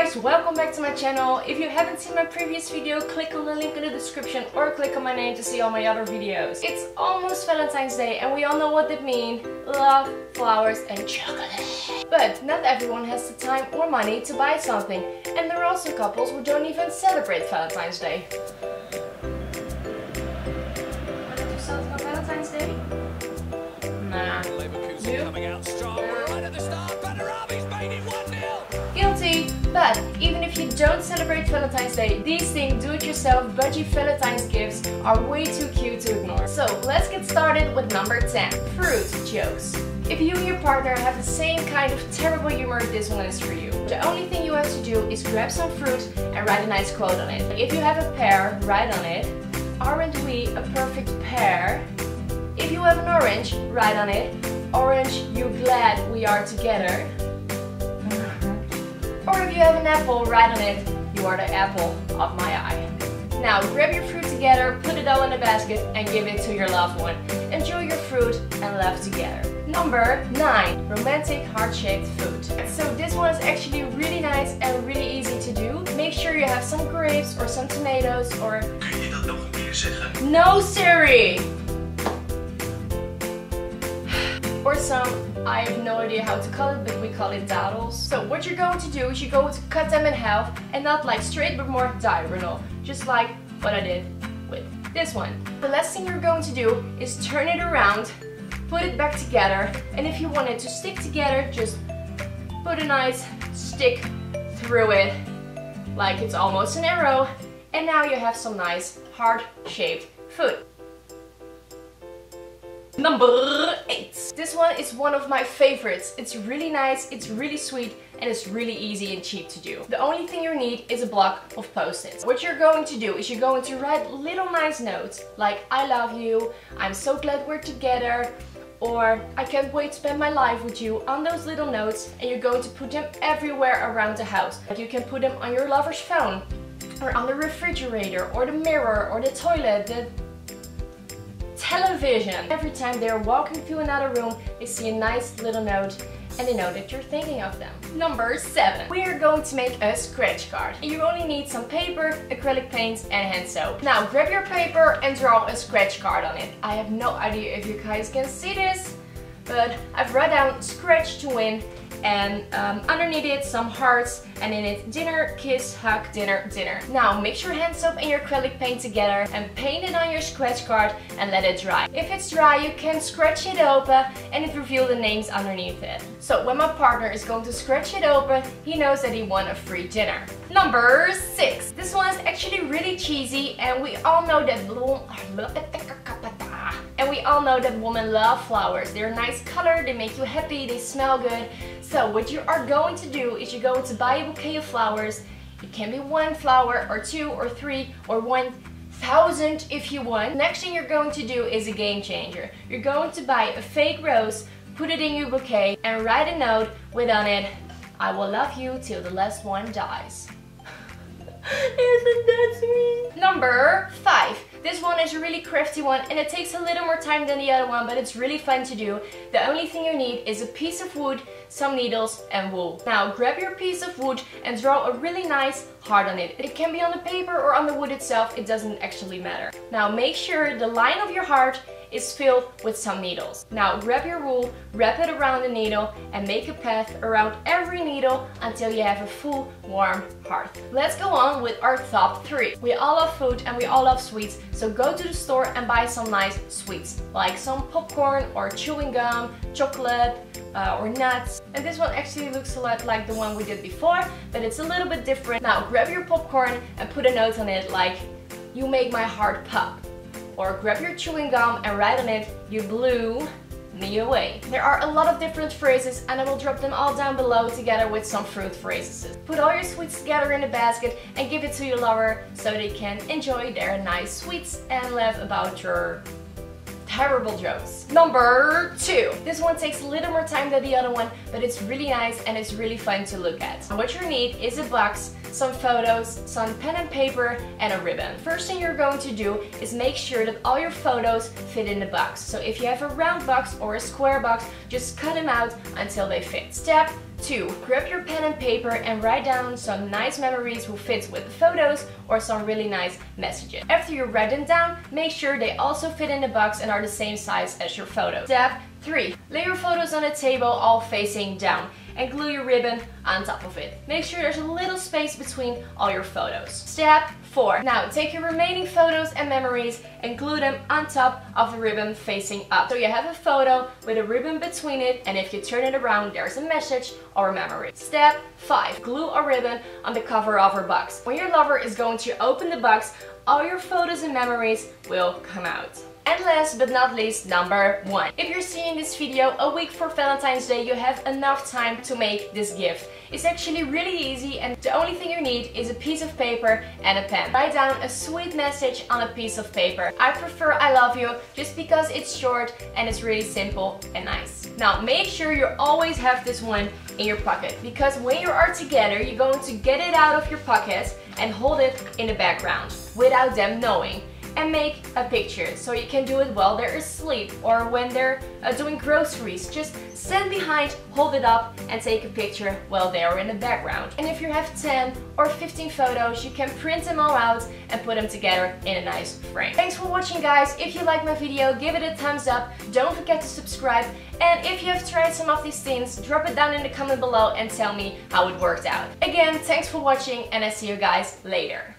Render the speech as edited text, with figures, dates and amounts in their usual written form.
guys, welcome back to my channel. If you haven't seen my previous video, click on the link in the description or click on my name to see all my other videos. It's almost Valentine's Day and we all know what that means. Love, flowers and chocolate. But not everyone has the time or money to buy something. And there are also couples who don't even celebrate Valentine's Day. Want to do something on Valentine's Day? Nah. You? Coming out strong right at the start. Panorami's made it 1-0. Guilty! But even if you don't celebrate Valentine's Day, these things do-it-yourself budgie Valentine's gifts are way too cute to ignore. So let's get started with number 10. Fruit jokes. If you and your partner have the same kind of terrible humor, this one is for you. The only thing you have to do is grab some fruit and write a nice quote on it. If you have a pear, write on it, "Aren't we a perfect pair?" If you have an orange, write on it, "Orange, you glad we are together." Or if you have an apple, write on it, "You are the apple of my eye." Now grab your fruit together, put it all in a basket and give it to your loved one. Enjoy your fruit and laugh together. Number 9. Romantic heart-shaped food. So this one is actually really nice and really easy to do. Make sure you have some grapes or some tomatoes or... Kun je dat nog een keer zeggen? No, Siri! Or some, I have no idea how to call it, but we call it daddles. So what you're going to do is you're going to cut them in half and not like straight but more diagonal. Just like what I did with this one. The last thing you're going to do is turn it around, put it back together, and if you want it to stick together, just put a nice stick through it like it's almost an arrow, and now you have some nice heart-shaped food. Number 8. This one is one of my favorites. It's really nice, it's really sweet, and it's really easy and cheap to do. The only thing you need is a block of Post-its. What you're going to do is you're going to write little nice notes like "I love you," "I'm so glad we're together," or "I can't wait to spend my life with you" on those little notes, and you're going to put them everywhere around the house. You can put them on your lover's phone, or on the refrigerator, or the mirror, or the toilet, the television. Every time they're walking through another room, they see a nice little note and they know that you're thinking of them. Number 7. We are going to make a scratch card. You only need some paper, acrylic paints and hand soap. Now grab your paper and draw a scratch card on it. I have no idea if you guys can see this, but I've written down "scratch to win" and underneath it some hearts and in it "dinner, kiss, hug, dinner, dinner." Now mix your hand soap and your acrylic paint together and paint it on your scratch card and let it dry. If it's dry, you can scratch it open and it reveals the names underneath it. So when my partner is going to scratch it open, he knows that he won a free dinner. Number 6. This one is actually really cheesy and we all know that women love flowers. They're a nice color, they make you happy, they smell good. So what you are going to do is you're going to buy a bouquet of flowers. It can be 1 flower or 2 or 3 or 1,000 if you want. Next thing you're going to do is a game changer. You're going to buy a fake rose, put it in your bouquet and write a note with on it, "I will love you till the last one dies." Isn't that sweet? Number 5. This one is a really crafty one and it takes a little more time than the other one, but it's really fun to do. The only thing you need is a piece of wood, some needles and wool. Now grab your piece of wood and draw a really nice heart on it. It can be on the paper or on the wood itself, it doesn't actually matter. Now make sure the line of your heart is filled with some needles. Now grab your wool, wrap it around the needle and make a path around every needle until you have a full warm heart. Let's go on with our top 3. We all love food and we all love sweets, so go to the store and buy some nice sweets like some popcorn or chewing gum, chocolate or nuts. And this one actually looks a lot like the one we did before, but it's a little bit different. Now grab your popcorn and put a note on it like "You make my heart pop." Or grab your chewing gum and write on it, "You blew me away." There are a lot of different phrases and I will drop them all down below together with some fruit phrases. Put all your sweets together in a basket and give it to your lover so they can enjoy their nice sweets and laugh about your terrible jokes. Number 2. This one takes a little more time than the other one, but it's really nice and it's really fun to look at. And what you need is a box, some photos, some pen and paper, and a ribbon. First thing you're going to do is make sure that all your photos fit in the box. So if you have a round box or a square box, just cut them out until they fit. Step 2. Grab your pen and paper and write down some nice memories who fits with the photos or some really nice messages. After you write them down, make sure they also fit in the box and are the same size as your photos. Step 3. Lay your photos on a table all facing down and glue your ribbon on top of it. Make sure there's a little space between all your photos. Step 4. Now take your remaining photos and memories and glue them on top of the ribbon facing up. So you have a photo with a ribbon between it, and if you turn it around, there's a message or a memory. Step 5. Glue a ribbon on the cover of your box. When your lover is going to open the box, all your photos and memories will come out. And last but not least, number 1. If you're seeing this video a week for Valentine's Day, you have enough time to make this gift. It's actually really easy, and the only thing you need is a piece of paper and a pen. Write down a sweet message on a piece of paper. I prefer I love you just because it's short and it's really simple and nice. Now make sure you always have this one in your pocket, because when you are together, you're going to get it out of your pocket and hold it in the background without them knowing. And make a picture, so you can do it while they're asleep or when they're doing groceries. Just stand behind, hold it up and take a picture while they're in the background. And if you have 10 or 15 photos, you can print them all out and put them together in a nice frame. Thanks for watching, guys. If you like my video, give it a thumbs up. Don't forget to subscribe. And if you have tried some of these things, drop it down in the comment below and tell me how it worked out. Again, thanks for watching, and I see you guys later.